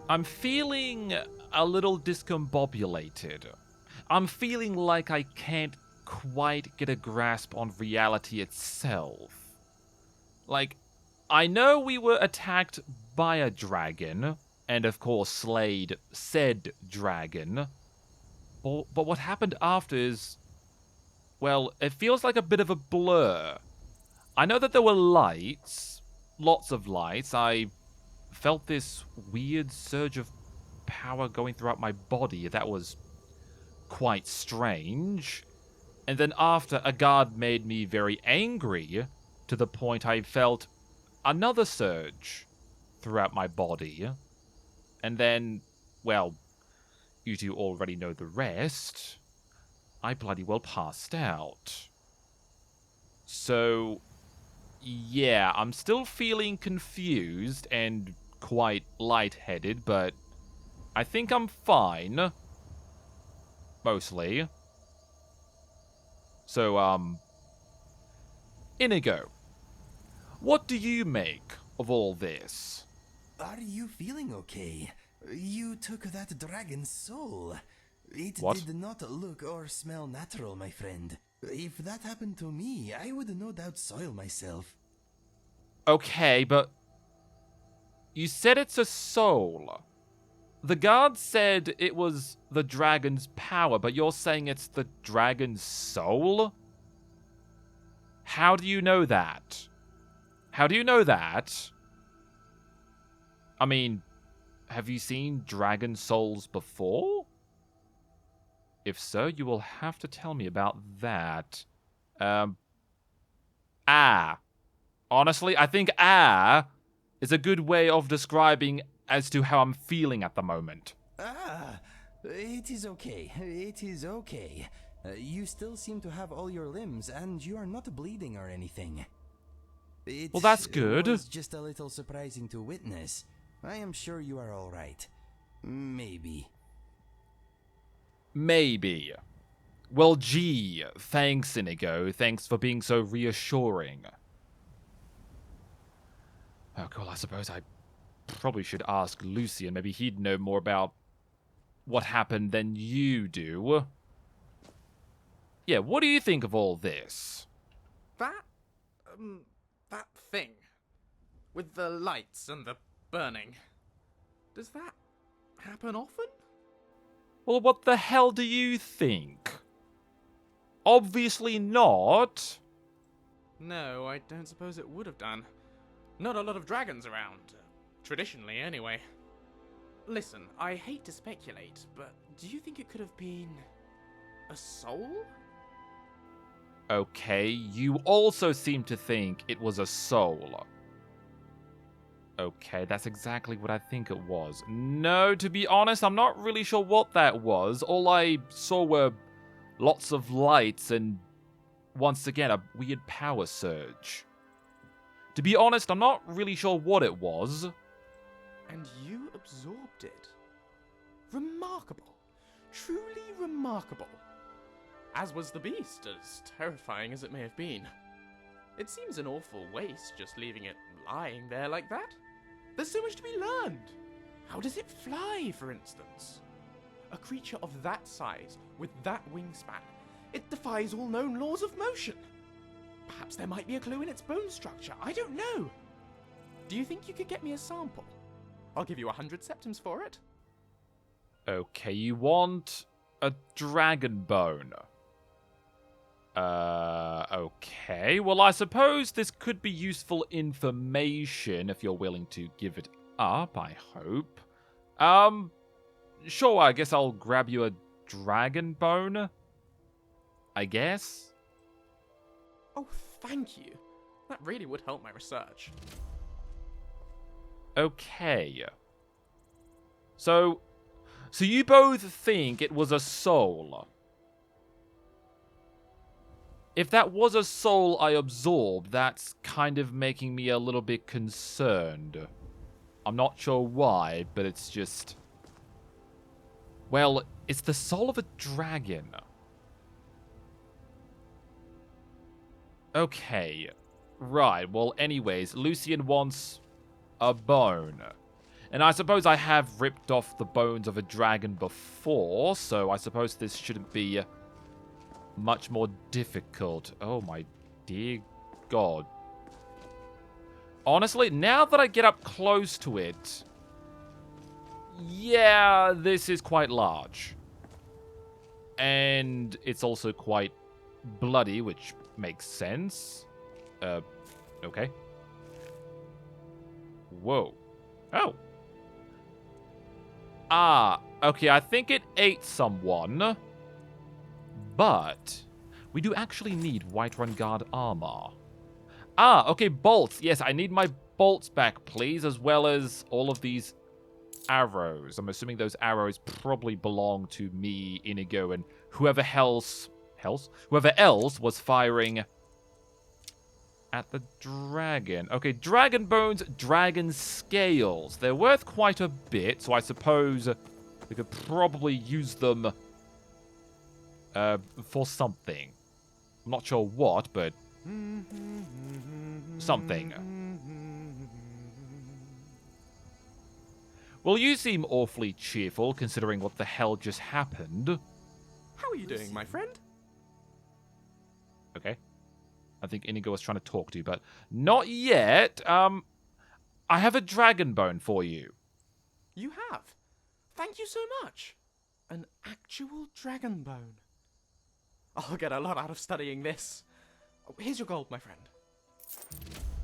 I'm feeling a little discombobulated. I'm feeling like I can't quite get a grasp on reality itself. Like, I know we were attacked by a dragon, and of course slayed said dragon, but what happened after is, well, it feels like a bit of a blur. I know that there were lights, lots of lights. I felt this weird surge of power going throughout my body that was quite strange. And then after, a guard made me very angry to the point I felt another surge throughout my body. And then, well, you two already know the rest. I bloody well passed out. So, yeah, I'm still feeling confused and quite lightheaded, but I think I'm fine. Mostly. So, Inigo, what do you make of all this? Are you feeling okay? You took that dragon's soul. It What? did not look or smell natural, my friend. If that happened to me, I would no doubt soil myself. Okay, but you said it's a soul. The guard said it was the dragon's power, but you're saying it's the dragon's soul? How do you know that? How do you know that? I mean, have you seen dragon souls before? If so, you will have to tell me about that. Honestly, I think is a good way of describing as to how I'm feeling at the moment. It is okay. It is okay. You still seem to have all your limbs, and you are not bleeding or anything. Well, that's good. It was just a little surprising to witness. I am sure you are all right. Maybe. Maybe. Well, gee, thanks, Inigo. Thanks for being so reassuring. Oh, cool, I suppose I probably should ask Lucian. Maybe he'd know more about what happened than you do. Yeah, what do you think of all this? That thing. With the lights and the burning. Does that happen often? Well, what the hell do you think? Obviously not. No, I don't suppose it would have done. Not a lot of dragons around. Traditionally, anyway. Listen, I hate to speculate, but do you think it could have been a soul? Okay, you also seem to think it was a soul. Okay, that's exactly what I think it was. No, to be honest, I'm not really sure what that was. All I saw were lots of lights and, once again, a weird power surge. To be honest, I'm not really sure what it was. And you absorbed it. Remarkable. Truly remarkable. As was the beast, as terrifying as it may have been. It seems an awful waste just leaving it lying there like that. There's so much to be learned. How does it fly, for instance? A creature of that size, with that wingspan, it defies all known laws of motion. Perhaps there might be a clue in its bone structure, I don't know. Do you think you could get me a sample? I'll give you 100 septims for it. Okay, you want a dragon bone. Okay. Well, I suppose this could be useful information if you're willing to give it up, I hope. Sure, I guess I'll grab you a dragon bone. I guess? Oh, thank you. That really would help my research. Okay. So you both think it was a soul. If that was a soul I absorbed, that's kind of making me a little bit concerned. I'm not sure why, but it's just... Well, it's the soul of a dragon. Okay. Right, well, anyways, Lucian wants a bone. And I suppose I have ripped off the bones of a dragon before, so I suppose this shouldn't be much more difficult. Oh my dear God. Honestly, now that I get up close to it, yeah, this is quite large. And it's also quite bloody, which makes sense. Okay. Whoa. Oh. Ah, okay, I think it ate someone. But we do actually need Whiterun Guard armor. Ah, okay, bolts. Yes, I need my bolts back, please, as well as all of these arrows. I'm assuming those arrows probably belong to me, Inigo, and whoever else was firing at the dragon. Okay, dragon bones, dragon scales. They're worth quite a bit, so I suppose we could probably use them for something. I'm not sure what, but something. Well, you seem awfully cheerful, considering what the hell just happened. How are you doing, my friend? Okay. I think Inigo was trying to talk to you, but not yet. I have a dragon bone for you. You have? Thank you so much. An actual dragon bone. I'll get a lot out of studying this. Here's your gold, my friend.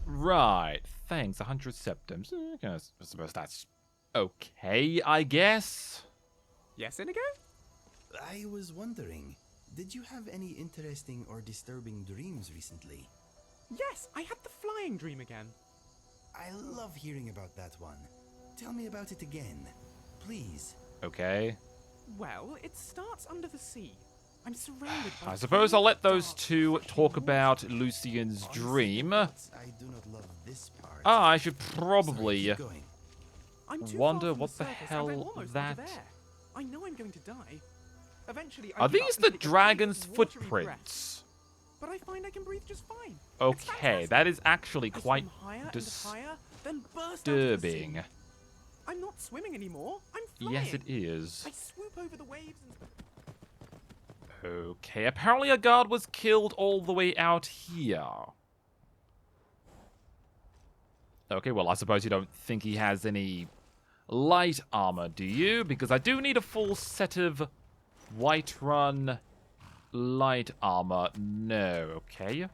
Right. Thanks. 100 septums. I suppose that's okay, I guess. Yes, Inigo? I was wondering, did you have any interesting or disturbing dreams recently? Yes, I had the flying dream again. I love hearing about that one. Tell me about it again, please. Okay. Well, it starts under the sea. I'm surrounded by... I suppose I'll let those two talk about Lucian's dream. I do not love this part. Ah, I should probably Sorry, keep going. I'm too wonder far from what the surface, and hell I'm almost that... under there. I know I'm going to die. Eventually, I Are give up these and the take a deep, dragon's watery footprints? breath. But I find I can breathe just fine. It's Okay, fantastic. that is actually I quite swim higher and higher, then burst out of the sea. disturbing. I'm not swimming anymore. I'm flying. Yes, it is. I swoop over the waves and... Okay, apparently a guard was killed all the way out here. Okay, well, I suppose you don't think he has any light armor, do you? Because I do need a full set of Whiterun light armor. No, okay.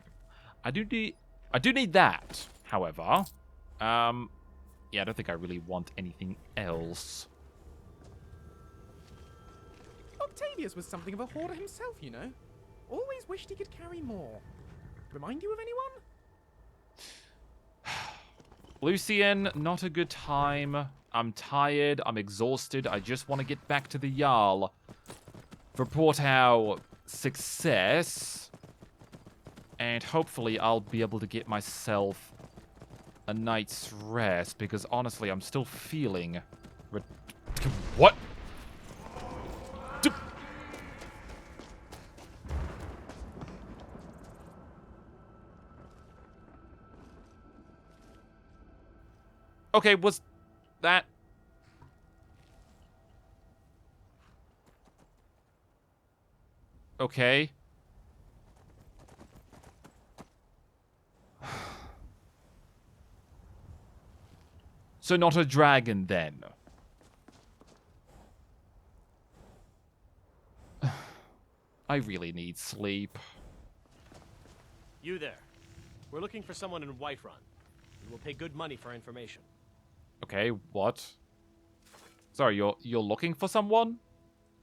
I do need that, however. Yeah, I don't think I really want anything else. Octavius was something of a hoarder himself, you know. Always wished he could carry more. Remind you of anyone? Lucian, not a good time. I'm tired. I'm exhausted. I just want to get back to the Jarl. Report our success. And hopefully I'll be able to get myself a night's rest. Because honestly, I'm still feeling... What? Okay, was that... Okay. So not a dragon, then. I really need sleep. You there. We're looking for someone in Whiterun. We will pay good money for information. Okay, what? Sorry, you're looking for someone?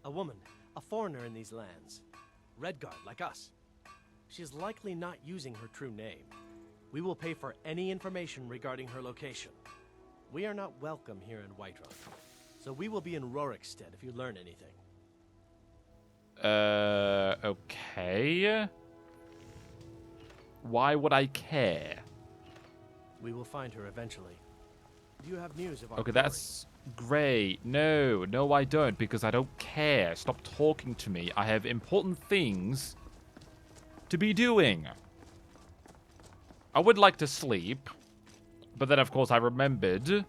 A woman, a foreigner in these lands. Redguard, like us. She is likely not using her true name. We will pay for any information regarding her location. We are not welcome here in Whiterun, so we will be in Rorikstead if you learn anything. Okay. Why would I care? We will find her eventually. Do you have news of our Okay, quarry? that's great. No, I don't, because I don't care. Stop talking to me. I have important things to be doing. I would like to sleep, but then, of course, I remembered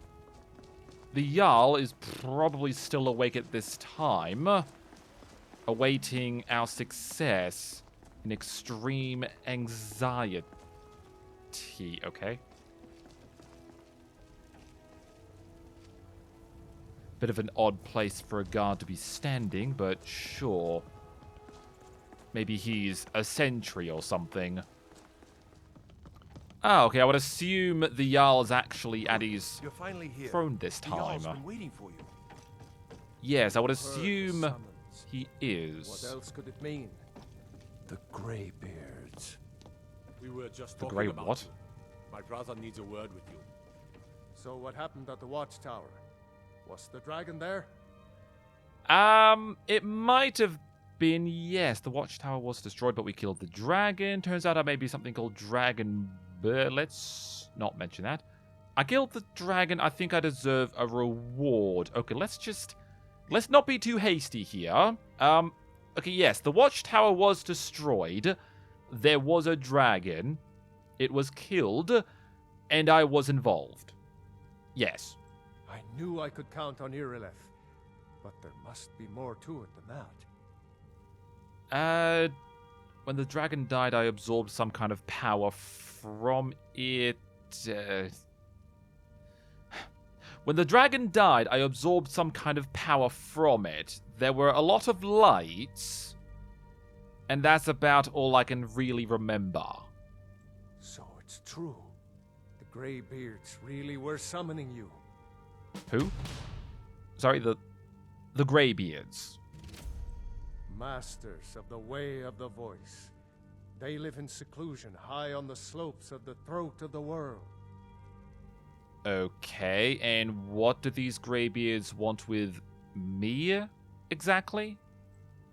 The Jarl is probably still awake at this time, awaiting our success in extreme anxiety. Okay. Bit of an odd place for a guard to be standing, but sure. Maybe he's a sentry or something. Oh, okay, I would assume the Jarl's actually at his You're finally here. throne this The Jarl's time. been waiting for you. Yes, I would Heard the assume summons. he is. What else could it mean? The Greybeards. We were just The talking Grey about what? you. My brother needs a word with you. So what happened at the watchtower? Was the dragon there? It might have been, yes. The watchtower was destroyed, but we killed the dragon. Turns out I may be something called Dragon. Let's not mention that. I killed the dragon. I think I deserve a reward. Okay, let's not be too hasty here. Okay, yes, the watchtower was destroyed. There was a dragon. It was killed, and I was involved. Yes. I knew I could count on Irileth, but there must be more to it than that. When the dragon died, I absorbed some kind of power from it. When the dragon died, I absorbed some kind of power from it. There were a lot of lights, and that's about all I can really remember. So it's true. The Greybeards really were summoning you. Who? Sorry, the Greybeards. Masters of the way of the voice. They live in seclusion high on the slopes of the throat of the world. Okay, and what do these Greybeards want with me, exactly?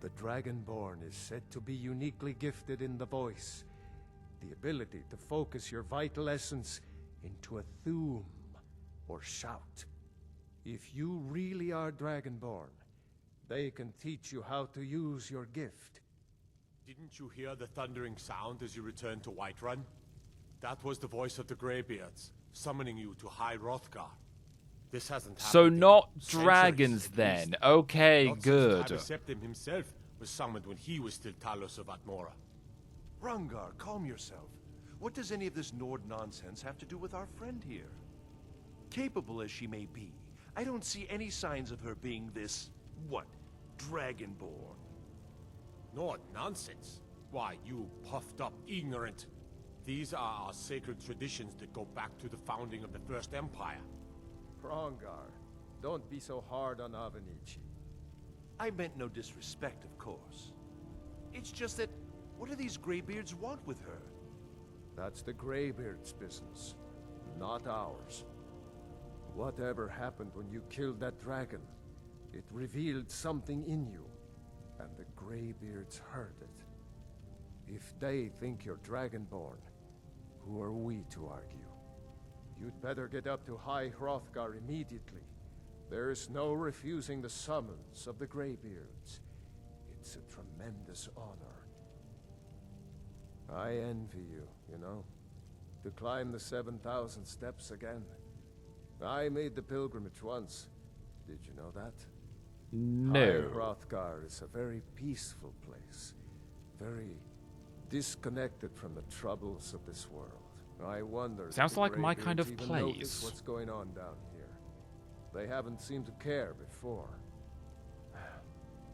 The Dragonborn is said to be uniquely gifted in the voice. The ability to focus your vital essence into a thum, or shout. If you really are Dragonborn, they can teach you how to use your gift. Didn't you hear the thundering sound as you returned to Whiterun? That was the voice of the Greybeards, summoning you to High Hrothgar. This hasn't happened So in not centuries, dragons at then. least. Okay, Not since good. Septim himself was summoned when he was still Talos of Atmora. Rungar, calm yourself. What does any of this Nord nonsense have to do with our friend here? Capable as she may be, I don't see any signs of her being this, Dragonborn. Nord nonsense. Why, you puffed up ignorant. These are our sacred traditions that go back to the founding of the First Empire. Hrongar, don't be so hard on Avenici. I meant no disrespect, of course. It's just that, what do these Greybeards want with her? That's the Greybeard's business, not ours. Whatever happened when you killed that dragon, it revealed something in you, and the Greybeards heard it. If they think you're Dragonborn, who are we to argue? You'd better get up to High Hrothgar immediately. There's no refusing the summons of the Greybeards. It's a tremendous honor. I envy you, you know, to climb the 7,000 steps again. I made the pilgrimage once. Did you know that? No. High Hrothgar is a very peaceful place. Very disconnected from the troubles of this world. I wonder. Sounds if the like my kind of Greybeards even notice place. what's going on down here. They haven't seemed to care before.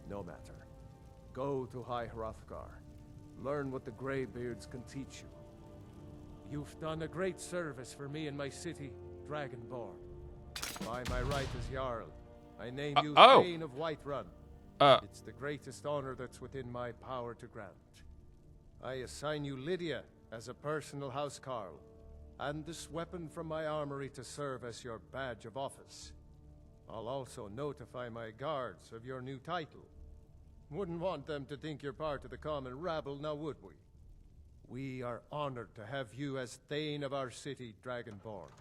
No matter. Go to High Hrothgar. Learn what the Greybeards can teach you. You've done a great service for me and my city, Dragonborn. By my right as Jarl, I name you Thane of Whiterun. It's the greatest honor that's within my power to grant. I assign you Lydia as a personal housecarl, and this weapon from my armory to serve as your badge of office. I'll also notify my guards of your new title. Wouldn't want them to think you're part of the common rabble, now would we? We are honored to have you as Thane of our city, Dragonborn.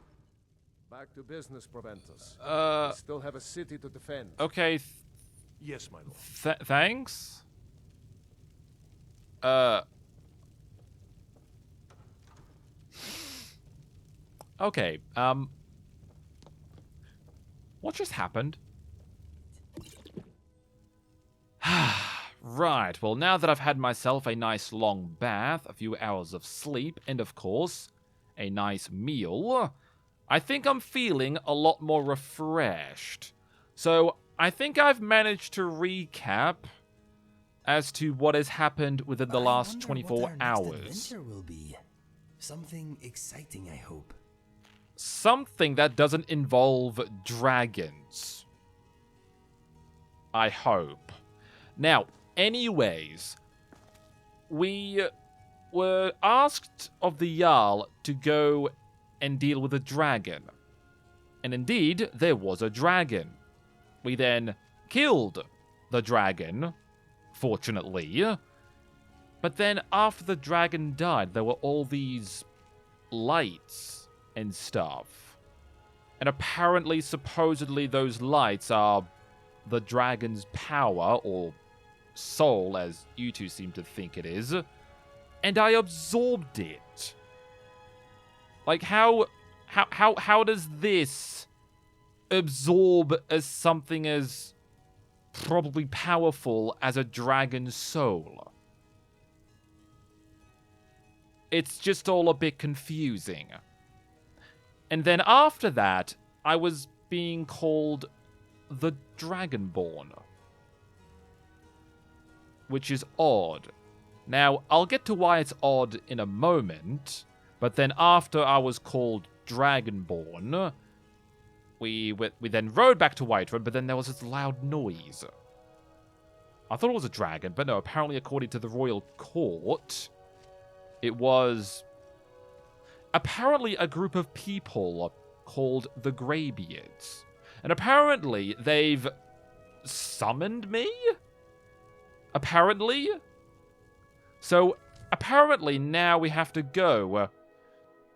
Back to business, Proventus. We still have a city to defend. Okay. Yes, my lord. Thanks. Okay. What just happened? Right, well, now that I've had myself a nice long bath, a few hours of sleep, and of course, a nice meal, I think I'm feeling a lot more refreshed. So, I think I've managed to recap as to what has happened within the last 24 hours. Will be something exciting, I hope. Something that doesn't involve dragons. I hope. Now, anyways, we were asked of the Jarl to go and deal with a dragon. And indeed, there was a dragon. We then killed the dragon, fortunately. But then after the dragon died, there were all these lights and stuff. And apparently, supposedly, those lights are the dragon's power, or soul, as you two seem to think it is. And I absorbed it. Like, how does this absorb as something as probably powerful as a dragon's soul? It's just all a bit confusing. And then after that, I was being called the Dragonborn, which is odd. Now, I'll get to why it's odd in a moment, but then after I was called Dragonborn, we then rode back to Whiterun, but then there was this loud noise. I thought it was a dragon, but no, apparently according to the royal court, it was apparently a group of people called the Greybeards. And apparently they've summoned me? Apparently? So, apparently now we have to go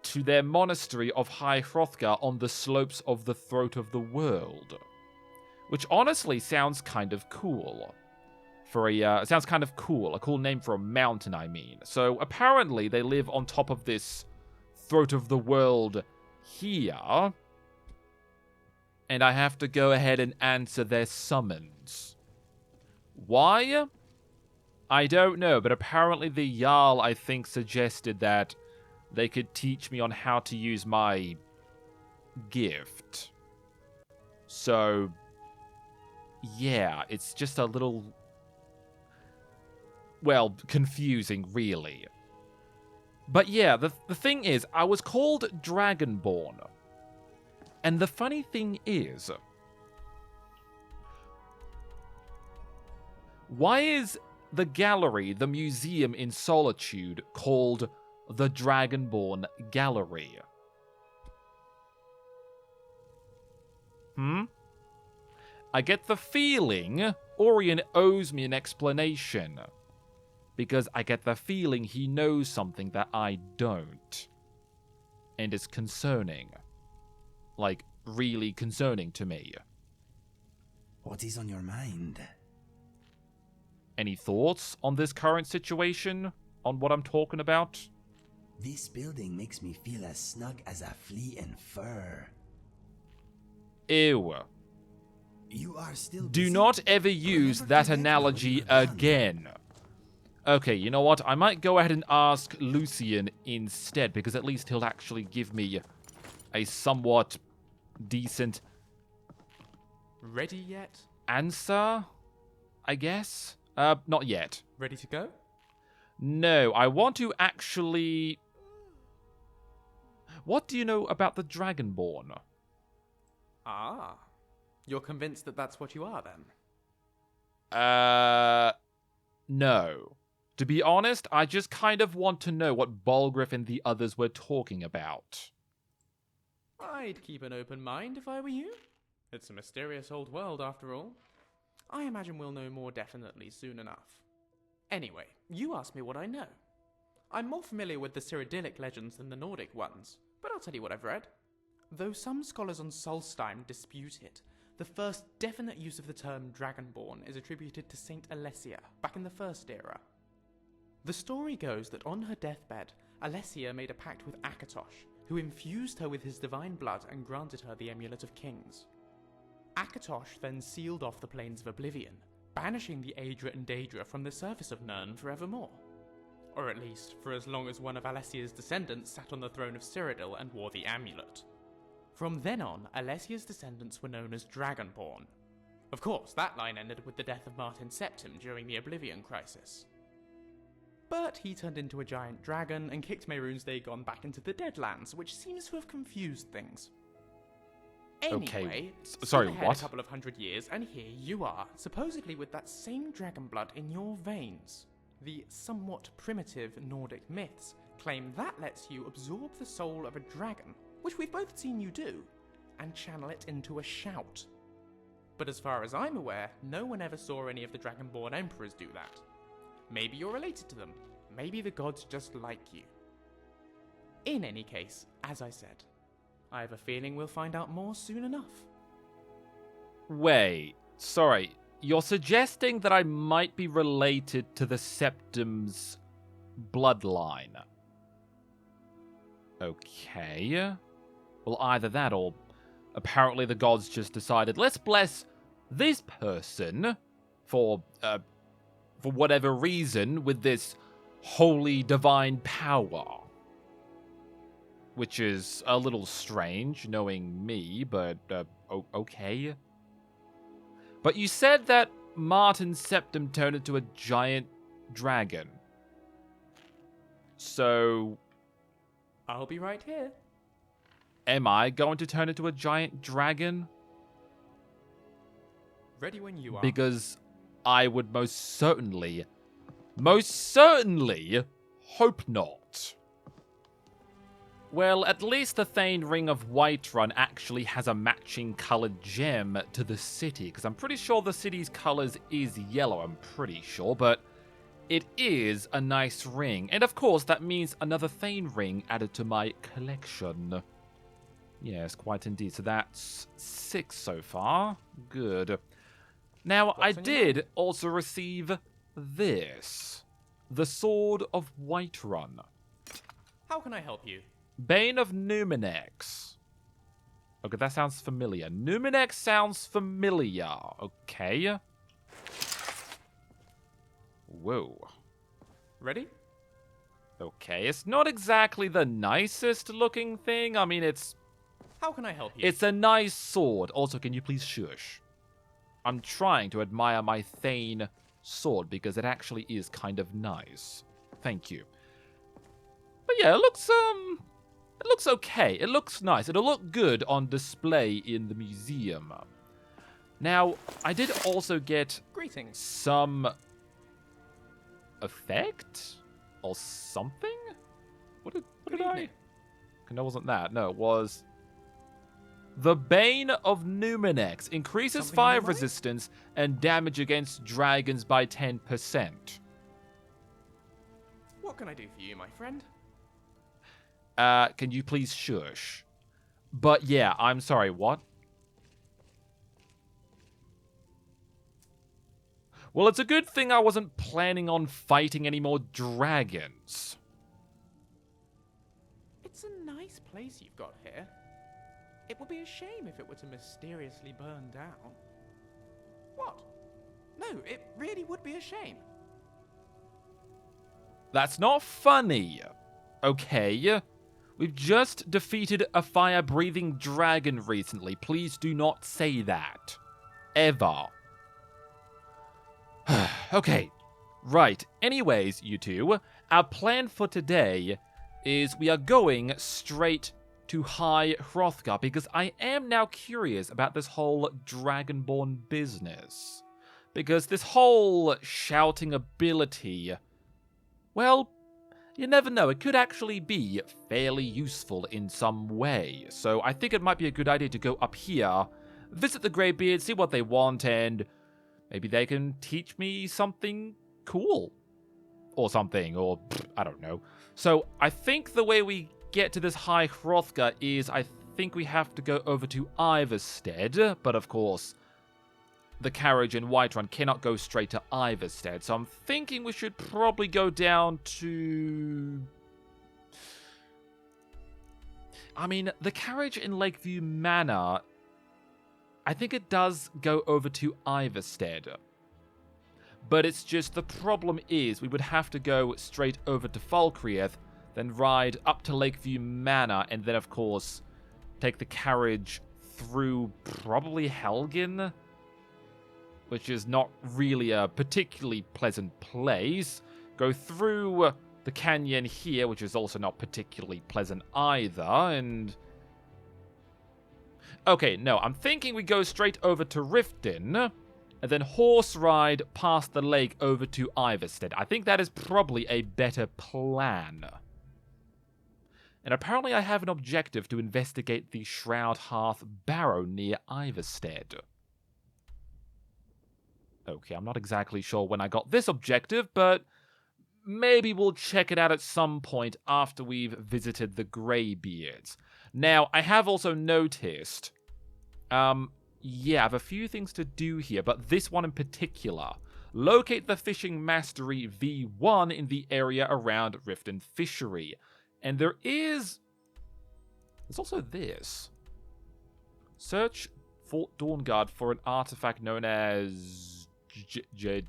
to their monastery of High Hrothgar on the slopes of the Throat of the World. Which honestly sounds kind of cool. It sounds kind of cool. A cool name for a mountain, I mean. So, apparently they live on top of this Throat of the World here. And I have to go ahead and answer their summons. Why? I don't know, but apparently the Jarl, I think, suggested that they could teach me on how to use my gift. So, yeah, it's just a little, well, confusing, really. But yeah, the thing is, I was called Dragonborn. And the funny thing is, why is the gallery, the museum in Solitude, called the Dragonborn Gallery? I get the feeling Orion owes me an explanation. Because I get the feeling he knows something that I don't. And it's concerning. Like, really concerning to me. What is on your mind? Any thoughts on this current situation? On what I'm talking about? This building makes me feel as snug as a flea in fur. Ew. You are still Do busy? not ever use Never that forget analogy what you have done. again. Okay, you know what? I might go ahead and ask Lucian instead, because at least he'll actually give me a somewhat decent Ready yet? answer, I guess? Not yet. Ready to go? No, I want to actually... What do you know about the Dragonborn? Ah. You're convinced that that's what you are, then? No. To be honest, I just kind of want to know what Balgriff and the others were talking about. I'd keep an open mind if I were you. It's a mysterious old world, after all. I imagine we'll know more definitely soon enough. Anyway, you asked me what I know. I'm more familiar with the Cyrodiilic legends than the Nordic ones, but I'll tell you what I've read. Though some scholars on Solstheim dispute it, the first definite use of the term Dragonborn is attributed to Saint Alessia, back in the First Era. The story goes that on her deathbed, Alessia made a pact with Akatosh, who infused her with his divine blood and granted her the Amulet of Kings. Akatosh then sealed off the Plains of Oblivion, banishing the Aedra and Daedra from the surface of Nirn forevermore. Or at least, for as long as one of Alessia's descendants sat on the throne of Cyrodiil and wore the amulet. From then on, Alessia's descendants were known as Dragonborn. Of course, that line ended with the death of Martin Septim during the Oblivion Crisis. But he turned into a giant dragon and kicked Mehrunes Dagon back into the Deadlands, which seems to have confused things. Anyway, sorry, skip ahead what? a couple of hundred years, and here you are, supposedly with that same dragon blood in your veins. The somewhat primitive Nordic myths claim that lets you absorb the soul of a dragon, which we've both seen you do, and channel it into a shout. But as far as I'm aware, no one ever saw any of the Dragonborn emperors do that. Maybe you're related to them. Maybe the gods just like you. In any case, as I said, I have a feeling we'll find out more soon enough. Wait, sorry. You're suggesting that I might be related to the Septim's bloodline. Okay. Well, either that or apparently the gods just decided, let's bless this person for whatever reason with this holy divine power. Which is a little strange, knowing me, but okay. But you said that Martin Septim turned into a giant dragon. So, I'll be right here. am I going to turn into a giant dragon? Ready when you are. Because I would most certainly hope not. Well, at least the Thane Ring of Whiterun actually has a matching colored gem to the city, because I'm pretty sure the city's colors is yellow, I'm pretty sure, but it is a nice ring. And of course, that means another Thane ring added to my collection. Yes, quite indeed. So that's 6 so far. Good. Now, I did also receive this. The Sword of Whiterun. How can I help you? Bane of Numinex. Okay, that sounds familiar. Numinex sounds familiar. Okay. Whoa. Ready? Okay, it's not exactly the nicest looking thing. I mean, it's How can I help you? a nice sword. Also, can you please shush? I'm trying to admire my Thane sword because it actually is kind of nice. Thank you. But yeah, it looks okay. It looks nice. It'll look good on display in the museum. Now, I did also get Greetings. some effect or something? What did I? evening. No, wasn't that. No, it was the Bane of Numinex. Increases Something fire in your mind? resistance and damage against dragons by 10%. What can I do for you, my friend? Can you please shush? But yeah, I'm sorry, what? Well, it's a good thing I wasn't planning on fighting any more dragons. It's a nice place you've got here. It would be a shame if it were to mysteriously burn down. What? No, it really would be a shame. That's not funny. Okay? We've just defeated a fire-breathing dragon recently. Please do not say that. Ever. Okay. Right. Anyways, you two, our plan for today is we are going straight to High Hrothgar because I am now curious about this whole Dragonborn business. Because this whole shouting ability, well, you never know, it could actually be fairly useful in some way. So I think it might be a good idea to go up here, visit the Greybeards, see what they want, and maybe they can teach me something cool. Or something, or I don't know. So I think the way we get to this High Hrothgar is I think we have to go over to Ivarstead, but of course the carriage in Whiterun cannot go straight to Ivarstead, so I'm thinking we should probably go down to... I mean, the carriage in Lakeview Manor I think it does go over to Iverstead. But it's just the problem is we would have to go straight over to Falkreath, then ride up to Lakeview Manor, and then, of course, take the carriage through probably Helgen, which is not really a particularly pleasant place. Go through the canyon here, which is also not particularly pleasant either, and... Okay, no, I'm thinking we go straight over to Riften, and then horse ride past the lake over to Iverstead. I think that is probably a better plan. And apparently I have an objective to investigate the Shroud Hearth Barrow near Iverstead. Okay, I'm not exactly sure when I got this objective, but maybe we'll check it out at some point after we've visited the Greybeards. Now, I have also noticed, yeah, I have a few things to do here, but this one in particular. Locate the Fishing Mastery V1 in the area around Riften Fishery. And there's also this. Search Fort Dawnguard for an artifact known as Jade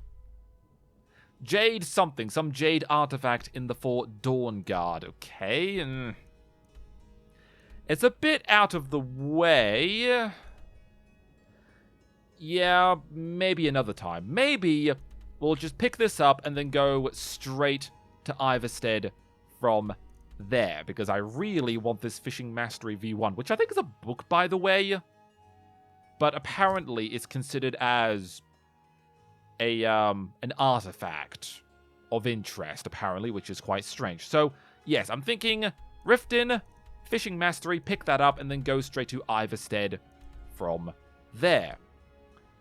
something. Some Jade artifact in the Fort Dawnguard. Okay, and it's a bit out of the way. Yeah, maybe another time. Maybe we'll just pick this up and then go straight to Iverstead from there, because I really want this Fishing Mastery V1, which I think is a book, by the way, but apparently it's considered as an artifact of interest, apparently, which is quite strange. So, yes, I'm thinking Riften, Fishing Mastery, pick that up, and then go straight to Iverstead from there.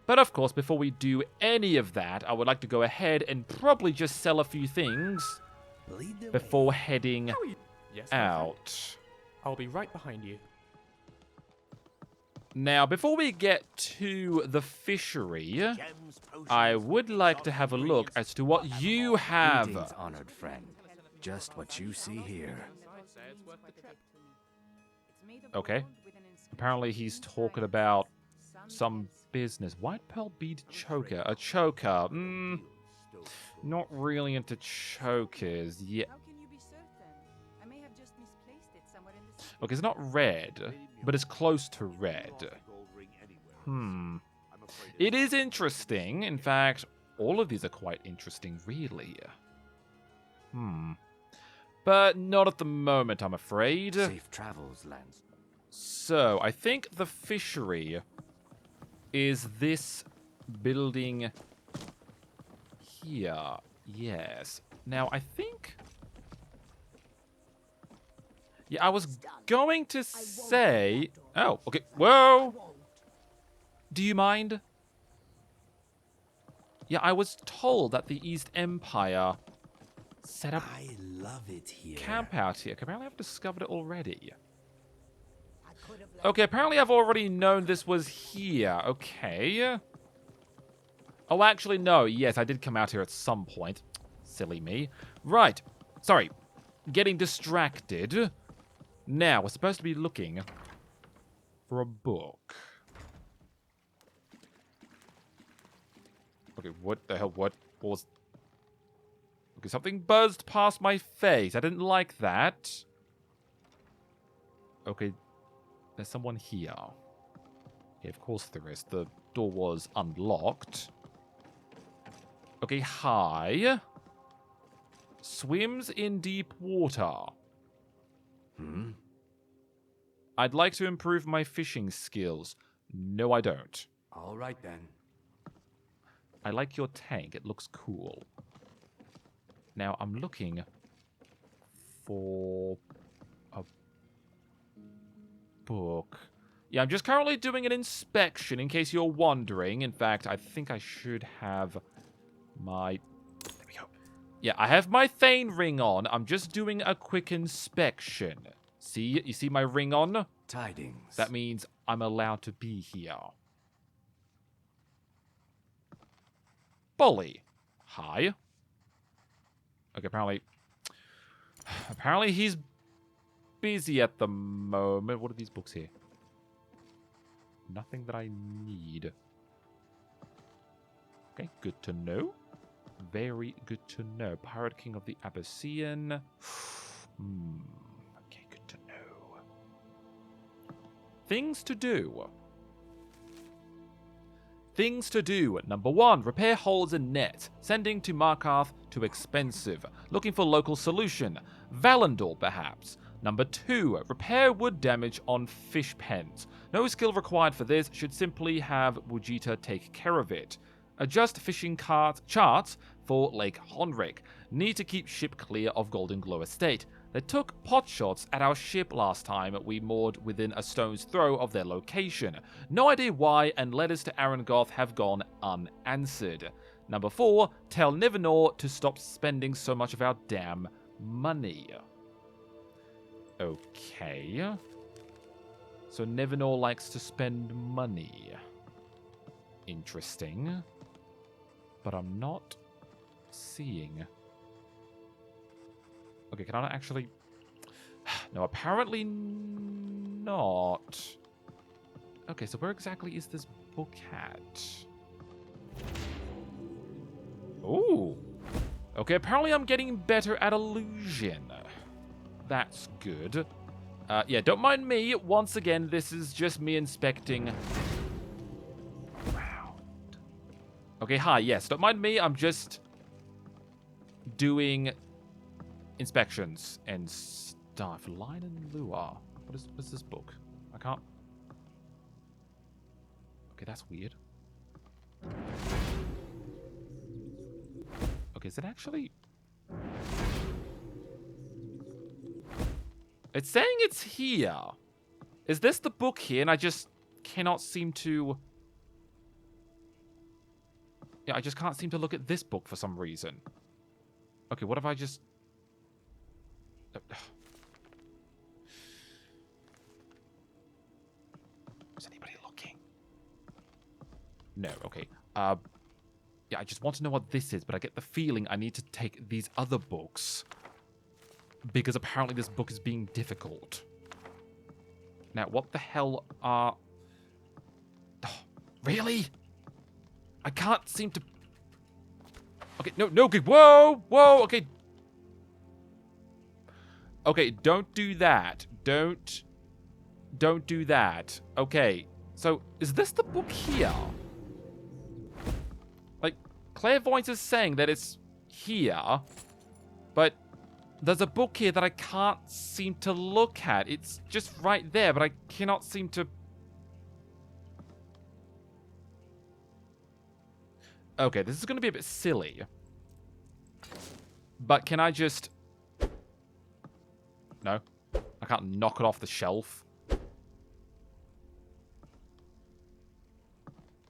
But of course, before we do any of that, I would like to go ahead and probably just sell a few things before heading Yes, my friend. out. I'll be right behind you. Now, before we get to the fishery, I would like to have a look as to what you have. Greetings, honored friend. Just what you see here. Okay. Apparently he's talking about some business. White pearl bead choker. A choker. Not really into chokers. Yeah. How can you be certain? I may have just misplaced it somewhere in the city. Okay, it's not red, but it's close to red. It is interesting. In fact, all of these are quite interesting, really. But not at the moment, I'm afraid. Safe travels, Lance. So, I think the fishery is this building here. Yes. Now, I think... Yeah, I was going to say... Oh, okay. Whoa! Do you mind? Yeah, I was told that the East Empire set up I love it here. camp out here. Apparently I've discovered it already. Okay, apparently I've already known this was here. Okay. Oh, actually, no. Yes, I did come out here at some point. Silly me. Right. Sorry. Getting distracted. Now, we're supposed to be looking for a book. Okay, what the hell? What was... Okay, something buzzed past my face. I didn't like that. Okay, there's someone here. Okay, of course there is. The door was unlocked. Okay, hi. Swims in deep water. I'd like to improve my fishing skills. No, I don't. All right, then. I like your tank. It looks cool. Now, I'm looking for a book. Yeah, I'm just currently doing an inspection, in case you're wondering. In fact, I think I should have my... There we go. Yeah, I have my Thane ring on. I'm just doing a quick inspection. See? You see my ring on? Tidings. That means I'm allowed to be here. Bully. Hi. Okay, apparently he's busy at the moment. What are these books here? Nothing that I need. Okay, good to know. Very good to know. Pirate King of the Abyssinian. Okay, good to know. Things to do. Things to do. Number 1, repair holes in net. Sending to Markarth, too expensive. Looking for local solution. Valandor, perhaps. Number 2, repair wood damage on fish pens. No skill required for this, should simply have Wujita take care of it. Adjust fishing charts for Lake Honrick. Need to keep ship clear of Golden Glow Estate. They took pot shots at our ship last time we moored within a stone's throw of their location. No idea why, and letters to Arangoth have gone unanswered. Number 4, tell Nivenor to stop spending so much of our damn money. Okay. So Nivenor likes to spend money. Interesting. But I'm not seeing. Okay, can I not actually... No, apparently not. Okay, so where exactly is this book at? Ooh. Okay, apparently I'm getting better at illusion. That's good. Yeah, don't mind me. Once again, this is just me inspecting... Okay, hi, yes, don't mind me, I'm just doing inspections and stuff. Line and lure. What's this book? I can't... Okay, that's weird. Okay, is it actually... It's saying it's here. Is this the book here? And I just cannot seem to... Yeah, I just can't seem to look at this book for some reason. Okay, what if I just... Is anybody looking? No, okay. Yeah, I just want to know what this is, but I get the feeling I need to take these other books. Because apparently this book is being difficult. Now, what the hell are... Oh, really? I can't seem to... Okay, no, okay, whoa, okay. Okay, don't do that. Don't do that. Okay, so is this the book here? Like, Clairvoyance is saying that it's here, but there's a book here that I can't seem to look at. It's just right there, but I cannot seem to... Okay, this is going to be a bit silly. But can I just... No. I can't knock it off the shelf.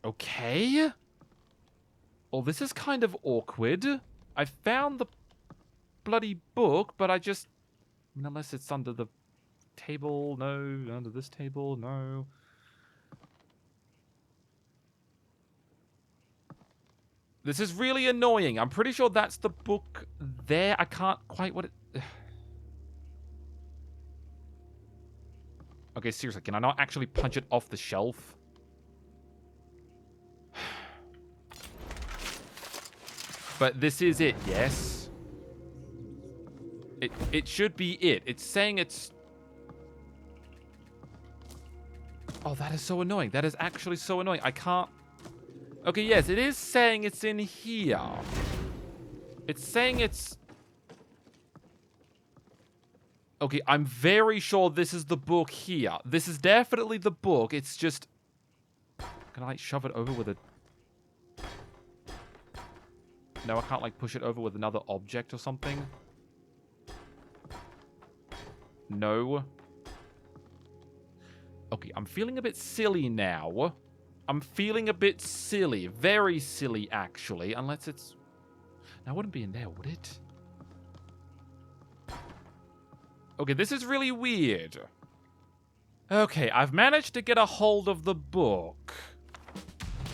Okay. Well, this is kind of awkward. I found the bloody book, but I just... I mean, unless it's under the table. No. Under this table. No. This is really annoying. I'm pretty sure that's the book there. I can't quite... What it... Okay, seriously. Can I not actually punch it off the shelf? But this is it, yes? It should be it. It's saying it's... Oh, that is so annoying. That is actually so annoying. I can't... Okay, yes, it is saying it's in here. It's saying it's... Okay, I'm very sure this is the book here. This is definitely the book. It's just... Can I, like, shove it over with a... No, I can't, like, push it over with another object or something. No. Okay, I'm feeling a bit silly now. I'm feeling a bit silly. Very silly, actually. Unless it's... Now, it wouldn't be in there, would it? Okay, this is really weird. Okay, I've managed to get a hold of the book.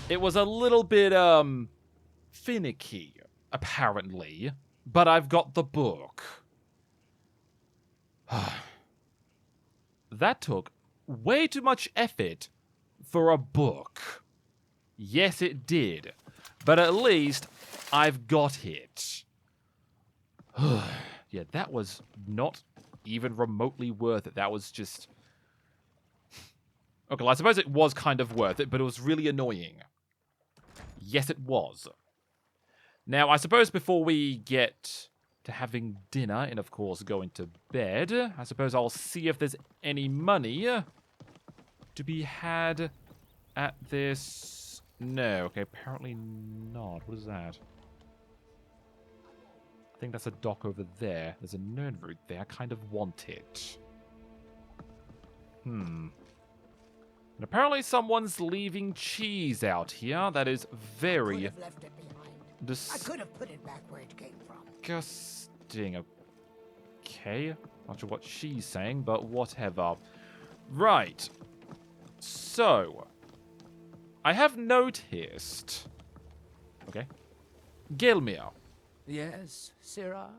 It was a little bit, finicky, apparently. But I've got the book. That took way too much effort for a book. Yes, it did. But at least I've got it. Yeah, that was not even remotely worth it. That was just... Okay, well, I suppose it was kind of worth it, but it was really annoying. Yes, it was. Now, I suppose before we get to having dinner and, of course, going to bed, I suppose I'll see if there's any money to be had at this... No, okay, apparently not. What is that? I think that's a dock over there. There's a Nern route there. I kind of want it. And apparently someone's leaving cheese out here. That is very... I could have put it back where it came from. Disgusting. Okay. Not sure what she's saying, but whatever. Right. So, I have noticed... Okay. Gilmir. Yes, Sirrah?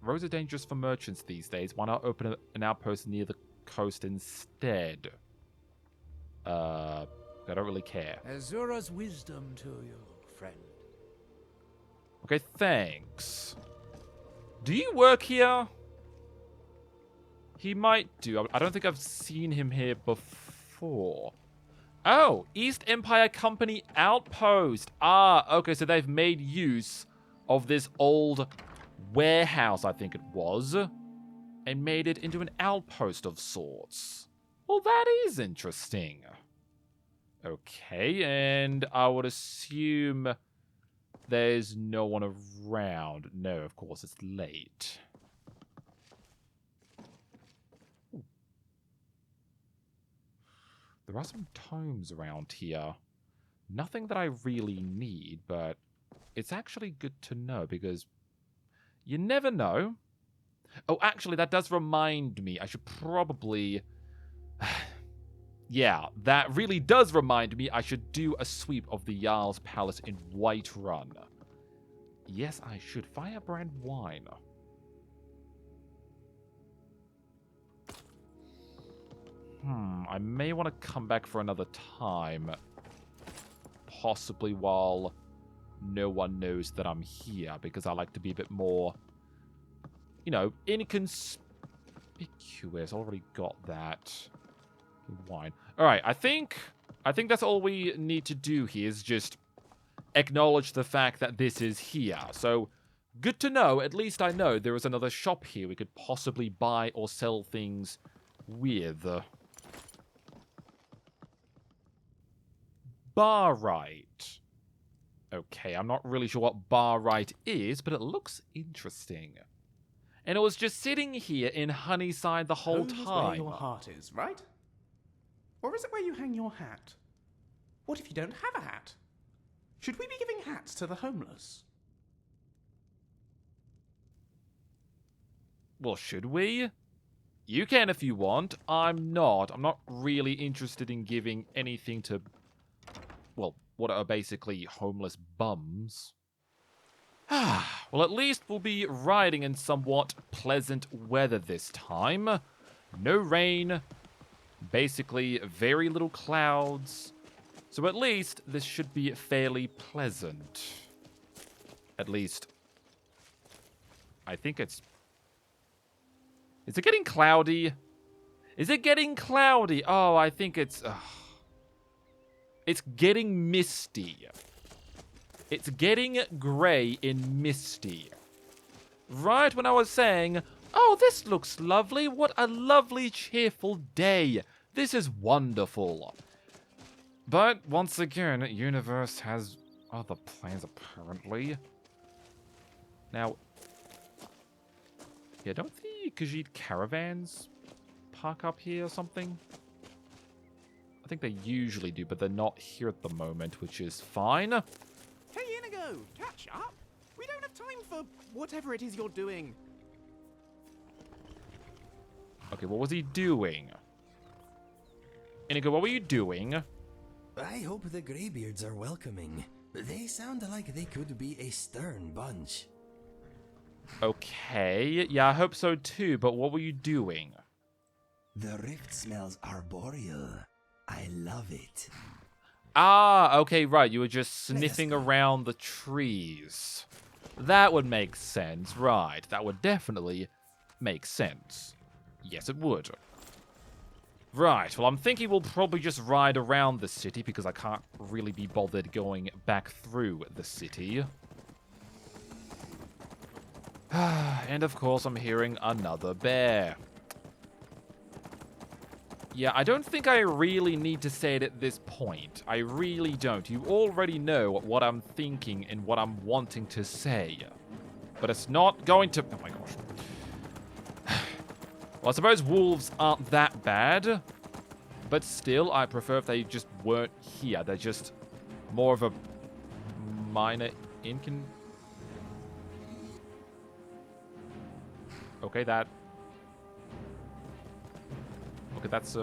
Roads are dangerous for merchants these days. Why not open an outpost near the coast instead? I don't really care. Azura's wisdom to you, friend. Okay, thanks. Do you work here? He might do. I don't think I've seen him here before. Oh, East Empire Company Outpost. Ah, okay, so they've made use of this old warehouse, I think it was, and made it into an outpost of sorts. Well, that is interesting. Okay, and I would assume there's no one around. No, of course, it's late. There are some tomes around here. Nothing that I really need, but it's actually good to know because you never know. Oh, actually, that does remind me. I should probably... Yeah, that really does remind me I should do a sweep of the Jarl's Palace in Whiterun. Yes, I should. Firebrand wine. I may want to come back for another time. Possibly while no one knows that I'm here, because I like to be a bit more, you know, inconspicuous. Already got that. Wine. Alright, I think that's all we need to do here is just acknowledge the fact that this is here. So, good to know. At least I know there is another shop here we could possibly buy or sell things with. Barite. Okay, I'm not really sure what barite is, but it looks interesting. And it was just sitting here in Honeyside the whole Home is where time. your heart is, right? Or is it where you hang your hat? What if you don't have a hat? Should we be giving hats to the homeless? Well, should we? You can if you want. I'm not. I'm not really interested in giving anything to, well, what are basically homeless bums. Well, at least we'll be riding in somewhat pleasant weather this time. No rain. Basically, very little clouds. So at least this should be fairly pleasant. At least, I think it's... Is it getting cloudy? Is it getting cloudy? Oh, I think it's... It's getting misty. It's getting grey and misty. Right when I was saying, oh, this looks lovely. What a lovely, cheerful day. This is wonderful. But, once again, Universe has other plans, apparently. Now, yeah, don't the Khajiit caravans park up here or something? I think they usually do, but they're not here at the moment, which is fine. Hey, Inigo, catch up. We don't have time for whatever it is you're doing. Okay, what was he doing? Inigo, what were you doing? I hope the Greybeards are welcoming. They sound like they could be a stern bunch. Okay, yeah, I hope so too, but what were you doing? The rift smells arboreal. I love it. Ah, okay, right. You were just sniffing around the trees. That would make sense, right. That would definitely make sense. Yes, it would. Right, well, I'm thinking we'll probably just ride around the city because I can't really be bothered going back through the city. And of course, I'm hearing another bear. Yeah, I don't think I really need to say it at this point. I really don't. You already know what I'm thinking and what I'm wanting to say. But it's not going to... Oh my gosh. Well, I suppose wolves aren't that bad. But still, I prefer if they just weren't here. They're just more of a minor Okay, that... Okay, that's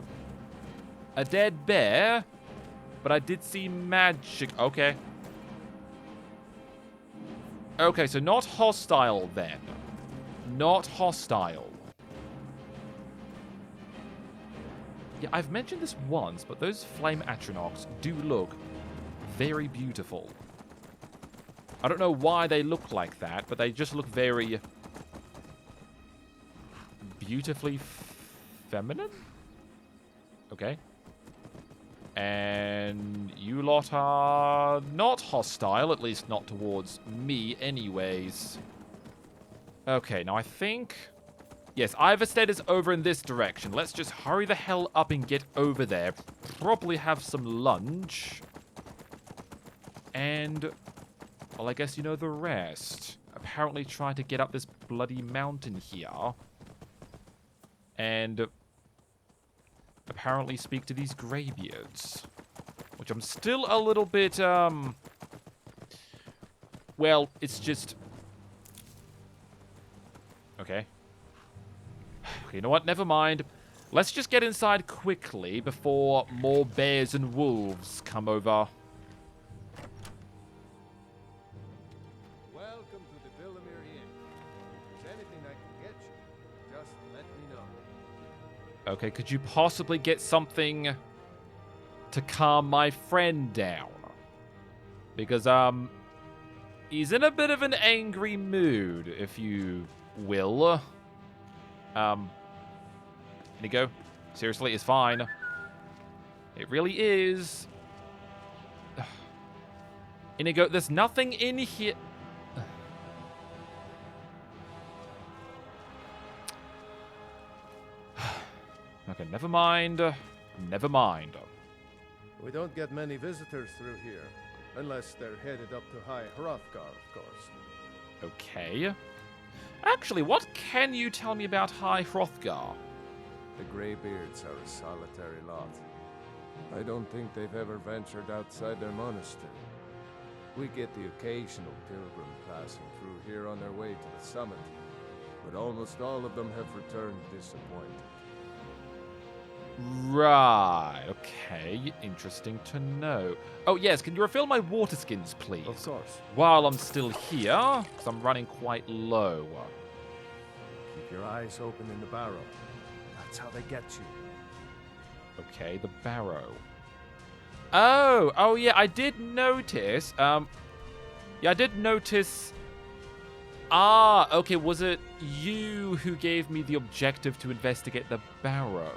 a dead bear, but I did see magic. Okay. Okay, so not hostile then. Not hostile. Yeah, I've mentioned this once, but those flame Atronachs do look very beautiful. I don't know why they look like that, but they just look very beautifully feminine? Okay. And you lot are not hostile, at least not towards me anyways. Okay, now I think... Yes, Iverstead is over in this direction. Let's just hurry the hell up and get over there. Probably have some lunch. And... Well, I guess you know the rest. Apparently try to get up this bloody mountain here. And... apparently speak to these greybeards. Which I'm still a little bit, well, it's just... Okay. You know what? Never mind. Let's just get inside quickly before more bears and wolves come over. Welcome to the Villamere Inn. If there's anything I can get you, just let me know. Okay, could you possibly get something to calm my friend down? Because, he's in a bit of an angry mood, if you will. Inigo, seriously, it's fine. It really is. Inigo, there's nothing in here. Okay, never mind. Never mind. We don't get many visitors through here, unless they're headed up to High Hrothgar, of course. Okay. Actually, what can you tell me about High Hrothgar? The Greybeards are a solitary lot. I don't think they've ever ventured outside their monastery. We get the occasional pilgrim passing through here on their way to the summit, but almost all of them have returned disappointed. Right, okay, interesting to know. Oh yes, can you refill my water skins, please? Of course. While I'm still here, because I'm running quite low. Keep your eyes open in the barrow. That's how they get you. Okay, the barrow. Oh yeah, I did notice, yeah, I did notice... Ah, okay, was it you who gave me the objective to investigate the barrow?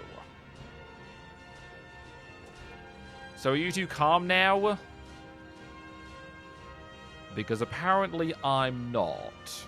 So are you two calm now? Because apparently I'm not.